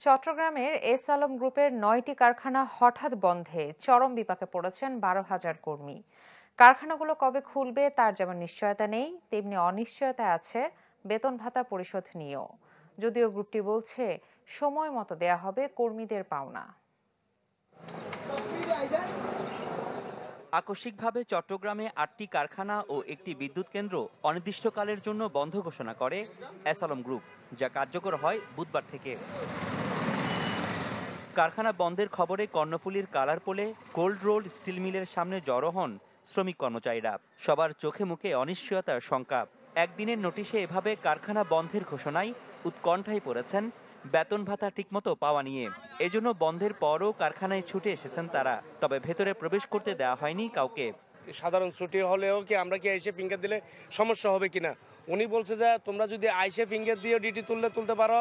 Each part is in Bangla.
চট্টগ্রামের এস আলম গ্রুপের ৯টি কারখানা হঠাৎ বন্ধে চরম বিপাকে পড়েছেন ১২,০০০ কর্মী। কারখানাগুলো কবে খুলবে তার যেমন নিশ্চয়তা নেই, তেমনি অনিশ্চয়তা আছে বেতন ভাতা পরিশোধ নিয়েও। যদিও গ্রুপটি বলছে সময় মতো দেয়া হবে কর্মীদের পাওনা। আকস্মিকভাবে চট্টগ্রামে ৮টি কারখানা ও একটি বিদ্যুৎ কেন্দ্র অনির্দিষ্টকালের জন্য বন্ধ ঘোষণা করে এস আলম গ্রুপ, যা কার্যকর হয় বুধবার থেকে। কারখানা বন্ধের খবরে কর্ণফুলীর কালারপোলে কোল্ড রোল স্টিল মিলের সামনে জড়ো হন শ্রমিক কর্মচারীরা। সবার চোখে মুখে অনিশ্চয়তার শঙ্কা। একদিনের নোটিশে এভাবে কারখানা বন্ধের ঘোষণায় উৎকণ্ঠায় পড়েছেন বেতন ভাতা ঠিকমতো পাওয়া নিয়ে। এজন্য বন্ধের পরও কারখানায় ছুটে এসেছেন তারা, তবে ভেতরে প্রবেশ করতে দেওয়া হয়নি কাউকে। সাধারণ ছুটি হলেও কি আমরা কি আইসে ফিঙ্গার দিলে সমস্যা হবে কিনা, উনি বলছে যে তোমরা যদি আইসে ফিঙ্গার দিয়ে ডিউটি তুলতে পারো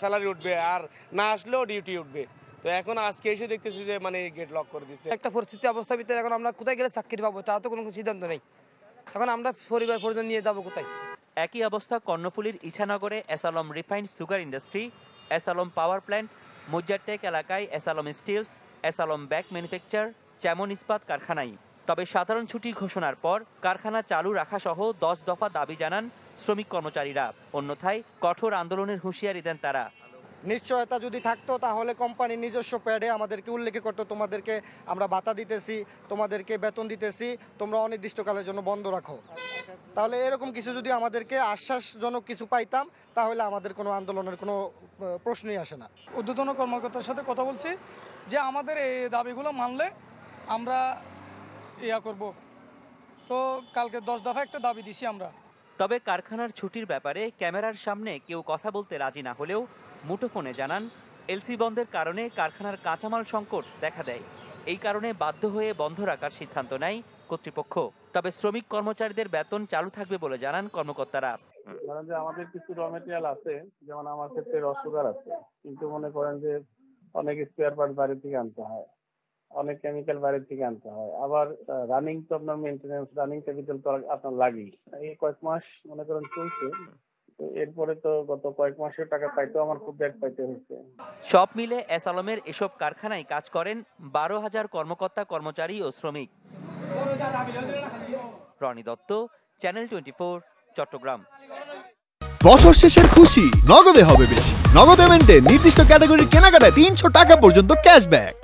স্যালারি উঠবে, আর না আসলেও ডিউটি উঠবে। তো এখন আজকে এসে দেখতেছি যে মানে গেট লক করে দিচ্ছে। একটা পরিস্থিতি অবস্থার ভিতরে এখন আমরা কোথায় গেলে চাকরি পাবো তা তো কোনো সিদ্ধান্ত নেই। এখন আমরা পরিজন নিয়ে যাবো কোথায়? একই অবস্থা কর্ণফুলীর ইছানগরে S Alam refined sugar industry, S Alam power plant, মুজারটেক এলাকায় S Alam steels, S Alam bag manufacture, চেমন ইস্পাত কারখানায়। তবে সাধারণ ছুটি ঘোষণার পর কারখানা চালু রাখা সহ 10 দফা দাবি জানান শ্রমিক কর্মচারীরা। অন্যথায় কঠোর আন্দোলনের হুঁশিয়ারি দেন তারা। নিশ্চয়তা যদি থাকতো তাহলে কোম্পানির নিজস্ব প্যাডে আমাদেরকে উল্লেখ করতো, তোমাদেরকে আমরা ভাতা দিতেছি, তোমাদেরকে বেতন দিতেছি, তোমরা অনির্দিষ্টকালের জন্য বন্ধ রাখো। তাহলে এরকম কিছু যদি আমাদেরকে আশ্বাসজনক কিছু পাইতাম তাহলে আমাদের কোনো আন্দোলনের কোনো প্রশ্নই আসে না। ঊর্ধ্বতন কর্মকর্তার সাথে কথা বলছি যে আমাদের এই দাবিগুলো মানলে আমরা করব। তো কালকে 10 দফা একটা দাবি দিছি আমরা। তবে কারখানার ছুটির ব্যাপারে ক্যামেরার সামনে কেউ কথা বলতে রাজি না হলেও মুঠোফোনে জানান এলসি বন্ধের কারণে কারখানার কাঁচামাল সংকট দেখা দেয়। এই কারণে বাধ্য হয়ে বন্ধ রাখার সিদ্ধান্ত নেয় কর্তৃপক্ষ। তবে শ্রমিক কর্মচারীদের বেতন চালু থাকবে বলে জানান কর্মকর্তারা। কারণ যে আমাদের কিছু র মেটেরিয়াল আছে, যেমন আমার ক্ষেত্রে রসুগার আছে, কিন্তু মনে করেন যে অনেক স্পেয়ার পার্ট বাইরে থেকে আনতে হয়, অনেক কেমিক্যাল বাইরে থেকে আনতে হয়, আবার রানিং তো আপনার মেইনটেনেন্স, রানিং ক্যাপিটাল তো আপনার লাগেই। এই কয়েক মাস মনে করেন চলছে, এরপরে তো গত কয়েক মাসের টাকা পাইতো আমার খুব ব্যাগ পাইতে হয়েছে। সব মিলে এস আলমের এসব কারখানায় কাজ করেন 12,000 কর্মকর্তা কর্মচারী ও শ্রমিক। রনি দত্ত, চ্যানেল 24, চট্টগ্রাম। বছর শেষের খুশি নগদে হবে বেশি। নগদ পেমেন্টে নির্দিষ্ট ক্যাটাগরির কেনাকাটায় 300 টাকা পর্যন্ত ক্যাশব্যাক।